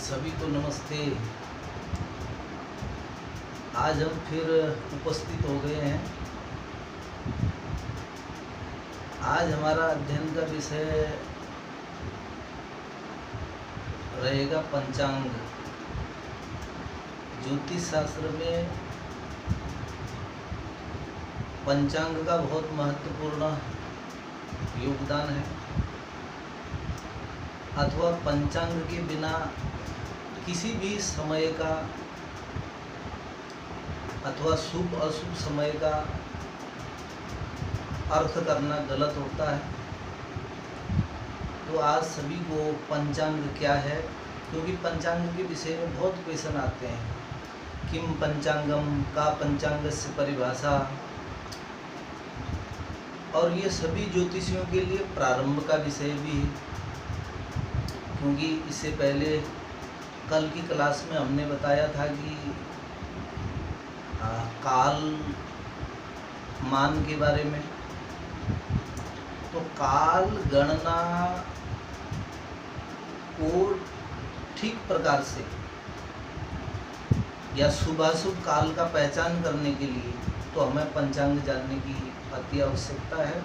सभी को नमस्ते। आज हम फिर उपस्थित हो गए हैं। आज हमारा अध्ययन का विषय रहेगा पंचांग। ज्योतिष शास्त्र में पंचांग का बहुत महत्वपूर्ण योगदान है, अथवा पंचांग के बिना किसी भी समय का अथवा शुभ अशुभ समय का अर्थ करना गलत होता है। तो आज सभी को पंचांग क्या है, क्योंकि पंचांग के विषय में बहुत क्वेश्चन आते हैं। किम पंचांगम, का पंचांगस्य परिभाषा, और ये सभी ज्योतिषियों के लिए प्रारंभ का विषय भी है, क्योंकि इससे पहले कल की क्लास में हमने बताया था कि काल मान के बारे में। तो काल गणना को ठीक प्रकार से या शुभाशुभ काल का पहचान करने के लिए तो हमें पंचांग जानने की अति आवश्यकता है।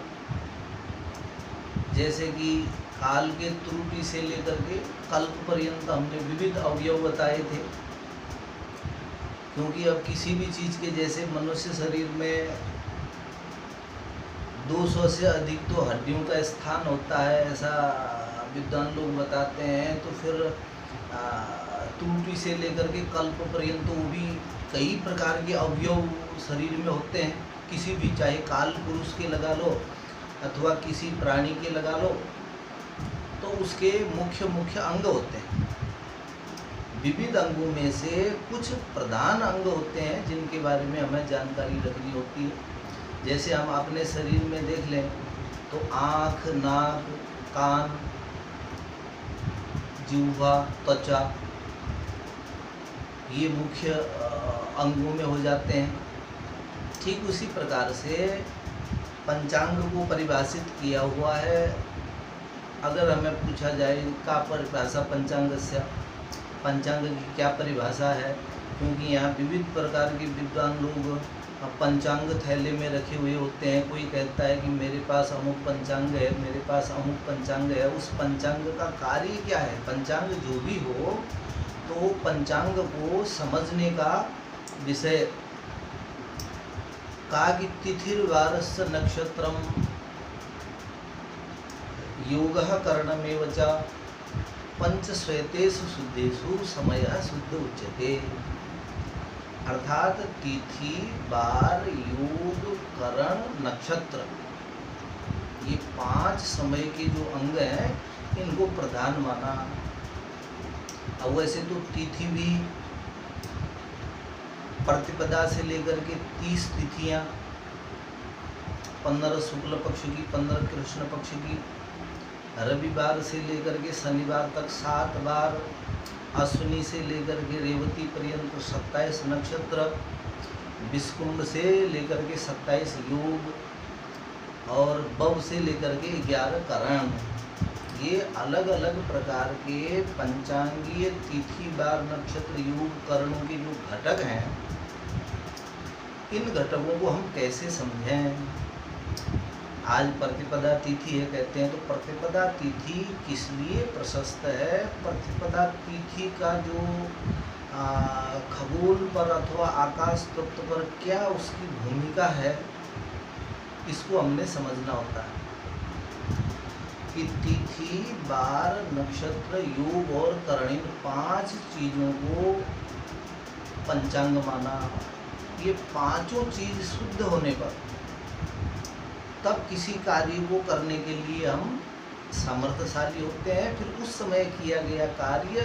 जैसे कि काल के त्रुटि से लेकर के कल्प पर्यंत हमने विविध अवयव बताए थे, क्योंकि अब किसी भी चीज़ के जैसे मनुष्य शरीर में 200 से अधिक तो हड्डियों का स्थान होता है, ऐसा विद्वान लोग बताते हैं। तो फिर त्रुटि से लेकर के कल्प पर्यंत वो भी कई प्रकार के अवयव शरीर में होते हैं। किसी भी, चाहे काल पुरुष के लगा लो अथवा किसी प्राणी के लगा लो, तो उसके मुख्य मुख्य अंग होते हैं। विविध अंगों में से कुछ प्रधान अंग होते हैं जिनके बारे में हमें जानकारी रखनी होती है। जैसे हम अपने शरीर में देख लें तो आँख, नाक, कान, जिह्वा, त्वचा, ये मुख्य अंगों में हो जाते हैं। ठीक उसी प्रकार से पंचांग को परिभाषित किया हुआ है। अगर हमें पूछा जाए का परिभाषा पंचांग से, पंचांग की क्या परिभाषा है, क्योंकि यहाँ विविध प्रकार के विद्वान लोग पंचांग थैले में रखे हुए होते हैं। कोई कहता है कि मेरे पास अमुक पंचांग है, मेरे पास अमुक पंचांग है। उस पंचांग का कार्य क्या है? पंचांग जो भी हो, तो पंचांग को समझने का विषय का कि तिथिर्वारस्य नक्षत्रम योगः करणमेव च पंचश्वेतेषु शुद्धेषु समयः शुद्ध उच्यते। अर्थात तिथि, वार, योग, करण, नक्षत्र, ये 5 समय के जो अंग हैं इनको प्रधान माना। अब वैसे तो तिथि भी प्रतिपदा से लेकर के 30 तिथियां, 15 शुक्ल पक्ष की, 15 कृष्ण पक्ष की, रविवार से लेकर के शनिवार तक 7 बार, अश्विनी से लेकर के रेवती पर्यंत 27 नक्षत्र, विषुकुंभ से लेकर के 27 योग, और बव से लेकर के 11 करण। ये अलग अलग प्रकार के पंचांगीय तिथि, वार, नक्षत्र, योग, करणों के जो घटक हैं, इन घटकों को हम कैसे समझें? आज प्रतिपदा तिथि है कहते हैं, तो प्रतिपदा तिथि किस लिए प्रशस्त है? प्रतिपदा तिथि का जो खगोल पर अथवा आकाश तत्व पर क्या उसकी भूमिका है, इसको हमने समझना होता है कि तिथि, वार, नक्षत्र, योग और करण, इन 5 चीज़ों को पंचांग माना। ये पांचों चीज शुद्ध होने पर तब किसी कार्य को करने के लिए हम सामर्थ्यशाली होते हैं। फिर उस समय किया गया कार्य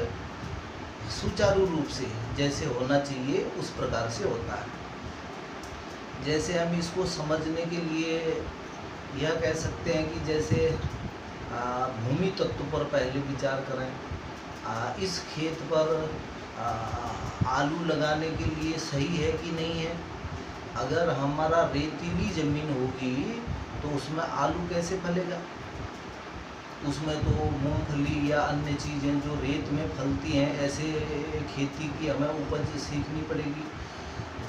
सुचारू रूप से जैसे होना चाहिए उस प्रकार से होता है। जैसे हम इसको समझने के लिए यह कह सकते हैं कि जैसे भूमि तत्व पर पहले विचार करें। इस खेत पर आलू लगाने के लिए सही है कि नहीं है? अगर हमारा रेतीली ज़मीन होगी तो उसमें आलू कैसे फलेगा? उसमें तो मूंगफली या अन्य चीज़ें जो रेत में फलती हैं, ऐसे खेती की हमें उपज सीखनी पड़ेगी।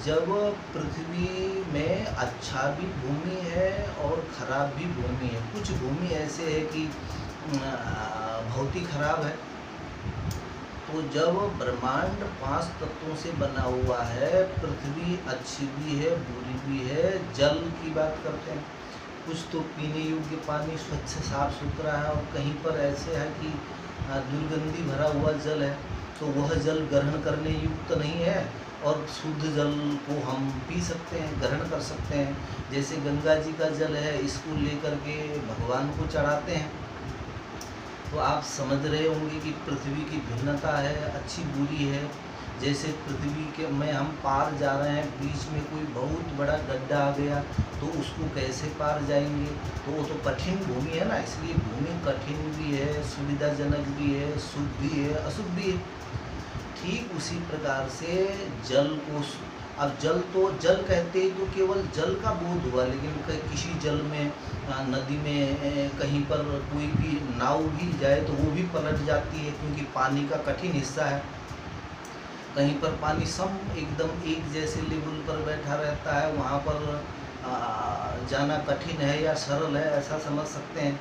जब पृथ्वी में अच्छा भी भूमि है और खराब भी भूमि है, कुछ भूमि ऐसे है कि बहुत ही खराब है। तो जब ब्रह्मांड 5 तत्वों से बना हुआ है, पृथ्वी अच्छी भी है बुरी भी है। जल की बात करते हैं, कुछ तो पीने योग्य पानी स्वच्छ साफ सुथरा है और कहीं पर ऐसे है कि दुर्गंधी भरा हुआ जल है, तो वह जल ग्रहण करने युक्त नहीं है और शुद्ध जल को हम पी सकते हैं, ग्रहण कर सकते हैं। जैसे गंगा जी का जल है, इसको लेकर के भगवान को चढ़ाते हैं। तो आप समझ रहे होंगे कि पृथ्वी की भिन्नता है, अच्छी बुरी है। जैसे पृथ्वी के में हम पार जा रहे हैं, बीच में कोई बहुत बड़ा गड्ढा आ गया तो उसको कैसे पार जाएंगे, तो वो तो कठिन भूमि है ना। इसलिए भूमि कठिन भी है, सुविधाजनक भी है, शुभ भी है, अशुभ भी है। ठीक उसी प्रकार से जल को, अब जल कहते हैं तो केवल जल का बोध हुआ, लेकिन किसी जल में, नदी में कहीं पर कोई भी नाव भी जाए तो वो भी पलट जाती है, क्योंकि पानी का कठिन हिस्सा है। कहीं पर पानी एकदम एक जैसे लेवल पर बैठा रहता है, वहाँ पर जाना कठिन है या सरल है, ऐसा समझ सकते हैं।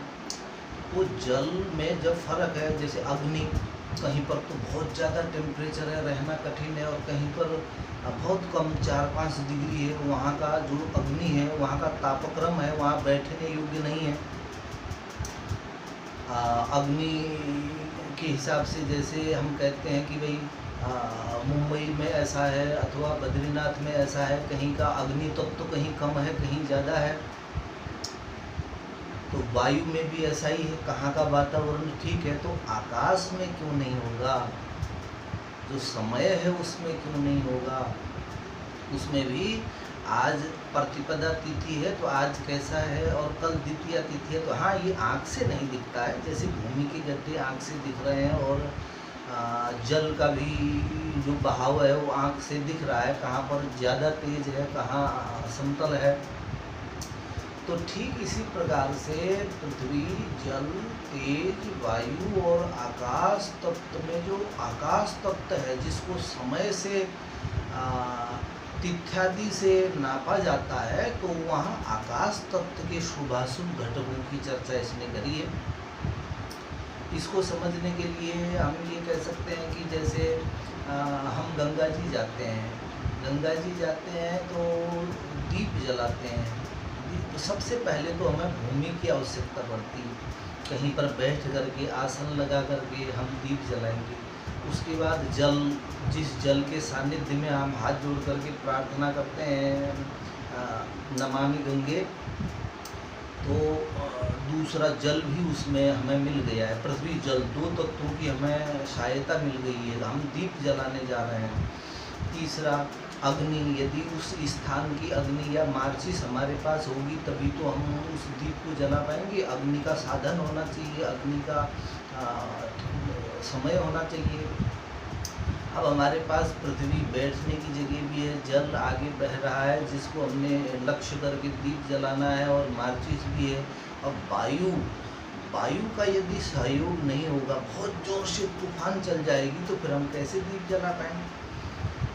तो जल में जब फर्क है, जैसे अग्नि, कहीं पर तो बहुत ज़्यादा टेम्परेचर है, रहना कठिन है, और कहीं पर बहुत कम 4-5 डिग्री है, वहाँ का जो अग्नि है, वहाँ का तापक्रम है, वहाँ बैठने योग्य नहीं है। अग्नि के हिसाब से जैसे हम कहते हैं कि भाई मुंबई में ऐसा है अथवा बद्रीनाथ में ऐसा है, कहीं का अग्नि तत्व तो कहीं कम है, कहीं ज़्यादा है। तो वायु में भी ऐसा ही है, कहाँ का वातावरण ठीक है, तो आकाश में क्यों नहीं होगा? जो समय है उसमें क्यों नहीं होगा? उसमें भी आज प्रतिपदा तिथि है तो आज कैसा है, और कल द्वितीया तिथि है, तो हाँ ये आँख से नहीं दिखता है। जैसे भूमि के गड्ढे आँख से दिख रहे हैं, और जल का भी जो बहाव है वो आँख से दिख रहा है, कहाँ पर ज़्यादा तेज है, कहाँ समतल है। तो ठीक इसी प्रकार से पृथ्वी, जल, तेज, वायु और आकाश तत्व में जो आकाश तत्व है, जिसको समय से तिथ्यादि से नापा जाता है, तो वहाँ आकाश तत्व के शुभाशुभ घटकों की चर्चा इसने करी है। इसको समझने के लिए हम ये कह सकते हैं कि जैसे हम गंगा जी जाते हैं तो दीप जलाते हैं। सबसे पहले तो हमें भूमि की आवश्यकता पड़ती है, कहीं पर बैठ करके आसन लगा करके हम दीप जलाएंगे। उसके बाद जल, जिस जल के सानिध्य में हम हाथ जोड़ करके प्रार्थना करते हैं नमामि गंगे, तो दूसरा जल भी उसमें हमें मिल गया है। पृथ्वी जल, 2 तत्वों की हमें सहायता मिल गई है, हम दीप जलाने जा रहे हैं। तीसरा अग्नि, यदि उस स्थान की अग्नि या माचिस हमारे पास होगी तभी तो हम उस दीप को जला पाएंगे। अग्नि का साधन होना चाहिए, अग्नि का समय होना चाहिए। अब हमारे पास पृथ्वी बैठने की जगह भी है, जल आगे बह रहा है जिसको हमने लक्ष्य करके दीप जलाना है, और माचिस भी है। अब वायु का यदि सहयोग नहीं होगा, बहुत जोर से तूफान चल जाएगी, तो फिर हम कैसे दीप जला पाएंगे?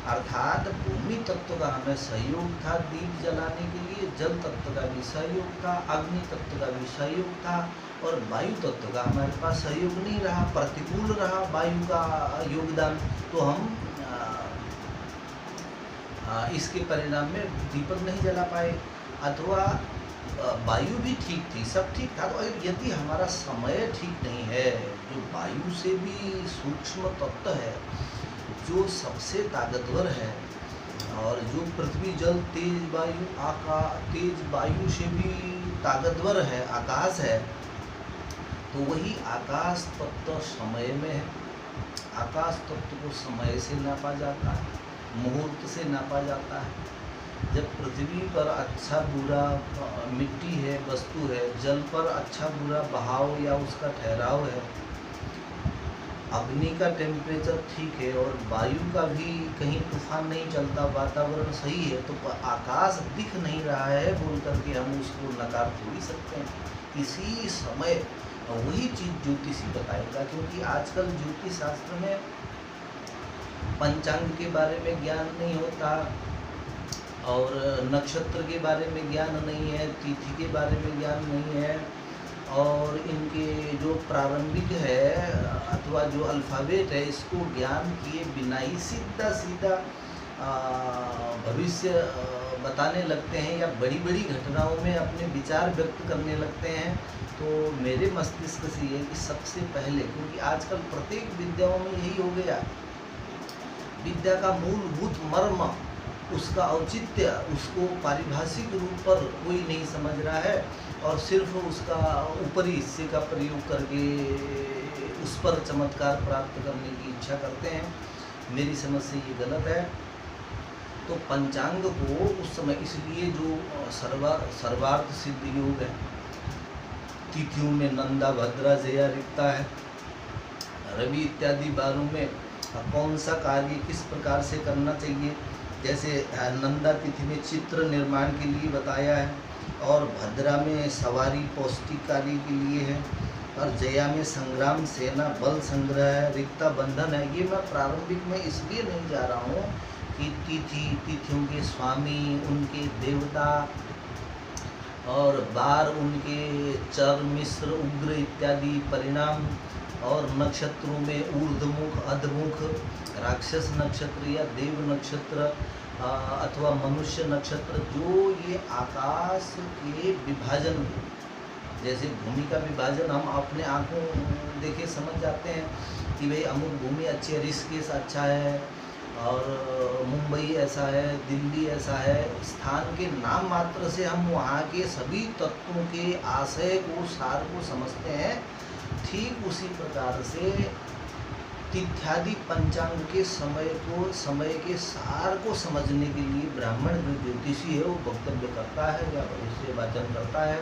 अर्थात भूमि तत्व का हमें सहयोग था दीप जलाने के लिए, जल तत्व का भी सहयोग था, अग्नि तत्व का भी सहयोग था, और वायु तत्व का हमारे पास सहयोग नहीं रहा, प्रतिकूल रहा वायु का योगदान, तो हम इसके परिणाम में दीपक नहीं जला पाए। अथवा वायु भी ठीक थी, सब ठीक था, तो यदि हमारा समय ठीक नहीं है, जो वायु से भी सूक्ष्म तत्व है, जो सबसे ताकतवर है, और जो पृथ्वी, जल, तेज वायु, तेज वायु से भी ताकतवर है, आकाश है, तो वही आकाश तत्व समय में है। आकाश तत्व को समय से नापा जाता है, मुहूर्त से नापा जाता है। जब पृथ्वी पर अच्छा बुरा मिट्टी है, वस्तु है, जल पर अच्छा बुरा बहाव या उसका ठहराव है, अग्नि का टेम्परेचर ठीक है, और वायु का भी कहीं तूफान नहीं चलता, वातावरण सही है, तो आकाश दिख नहीं रहा है बोल करके हम उसको नकार थोड़ी सकते हैं। इसी समय और वही चीज़ ज्योतिषी बताएगा, क्योंकि आजकल ज्योतिष शास्त्र में पंचांग के बारे में ज्ञान नहीं होता, और नक्षत्र के बारे में ज्ञान नहीं है, तिथि के बारे में ज्ञान नहीं है, और इनके जो प्रारंभिक है अथवा जो अल्फ़ाबेट है इसको ज्ञान किए बिना ही सीधा सीधा भविष्य बताने लगते हैं, या बड़ी बड़ी घटनाओं में अपने विचार व्यक्त करने लगते हैं। तो मेरे मस्तिष्क से ये कि सबसे पहले, क्योंकि आजकल प्रत्येक विद्याओं में यही हो गया, विद्या का मूलभूत मर्म, उसका औचित्य, उसको पारिभाषिक रूप पर कोई नहीं समझ रहा है, और सिर्फ उसका ऊपरी हिस्से का प्रयोग करके उस पर चमत्कार प्राप्त करने की इच्छा करते हैं। मेरी समझ से ये गलत है। तो पंचांग को उस समय, इसलिए जो सर्वार्थ सिद्ध योग है, तिथियों में नंदा, भद्रा, जया, रिक्ता है, रवि इत्यादि बारों में कौन सा कार्य किस प्रकार से करना चाहिए, जैसे नंदा तिथि में चित्र निर्माण के लिए बताया है, और भद्रा में सवारी पौष्टिक कार्य के लिए है, और जया में संग्राम, सेना, बल संग्रह है, रिक्ता बंधन है। ये मैं प्रारंभिक में इसलिए नहीं जा रहा हूँ कि तिथियों के स्वामी, उनके देवता, और बार उनके चर, मिश्र, उग्र इत्यादि परिणाम, और नक्षत्रों में ऊर्ध्वमुख, अधमुख, राक्षस नक्षत्र या देव नक्षत्र अथवा मनुष्य नक्षत्र, जो ये आकाश के विभाजन, जैसे भूमि का विभाजन हम अपने आँखों देखे समझ जाते हैं कि भाई अमुक भूमि अच्छी है, ऋषिकेश अच्छा है, और मुंबई ऐसा है, दिल्ली ऐसा है। स्थान के नाम मात्र से हम वहाँ के सभी तत्वों के आशय को, सार को समझते हैं। ठीक उसी प्रकार से तिथ्यादि पंचांग के समय के सार को समझने के लिए ब्राह्मण जो ज्योतिषी है वो वक्तव्य करता है या भविष्यवाचन करता है।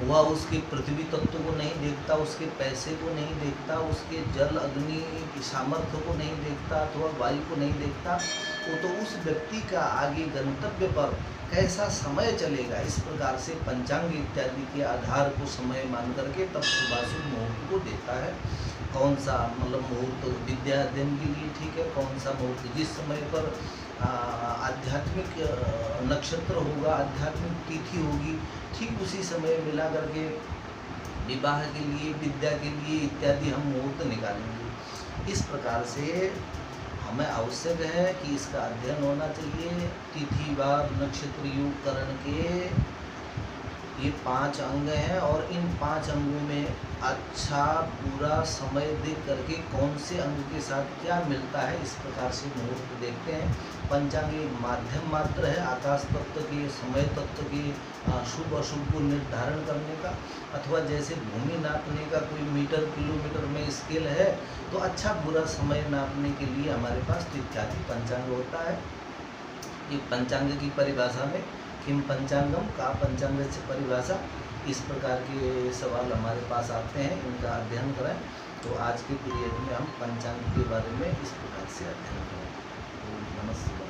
वह उसके पृथ्वी तत्व को नहीं देखता, उसके पैसे को नहीं देखता, उसके जल अग्नि की सामर्थ्य को नहीं देखता अथवा वायु को नहीं देखता। वो तो उस व्यक्ति का आगे गंतव्य पर कैसा समय चलेगा, इस प्रकार से पंचांग इत्यादि के आधार को समय मान करके तब शुभाशुभ मुहूर्त को देता है। कौन सा मतलब मुहूर्त विद्या अध्ययन के लिए ठीक है, कौन सा मुहूर्त जिस समय पर आध्यात्मिक नक्षत्र होगा, आध्यात्मिक तिथि होगी, ठीक उसी समय मिला करके विवाह के लिए, विद्या के लिए इत्यादि हम मुहूर्त निकालेंगे। इस प्रकार से हमें आवश्यक है कि इसका अध्ययन होना चाहिए। तिथि, वार, नक्षत्र, योग, करण के ये 5 अंग हैं, और इन 5 अंगों में अच्छा बुरा समय देख करके कौन से अंग के साथ क्या मिलता है, इस प्रकार से मुहूर्त देखते हैं। पंचांग एक माध्यम मात्र है आकाश तत्व के, समय तत्व के शुभ अशुभ को निर्धारण करने का, अथवा जैसे भूमि नापने का कोई मीटर किलोमीटर में स्केल है, तो अच्छा बुरा समय नापने के लिए हमारे पास तिथ्यादि पंचांग होता है। ये पंचांग की परिभाषा में किम पंचांगम, का पंचांग से परिभाषा, इस प्रकार के सवाल हमारे पास आते हैं, इनका अध्ययन करें। तो आज के पीरियड में हम पंचांग के बारे में इस प्रकार से अध्ययन करें। नमस्कार।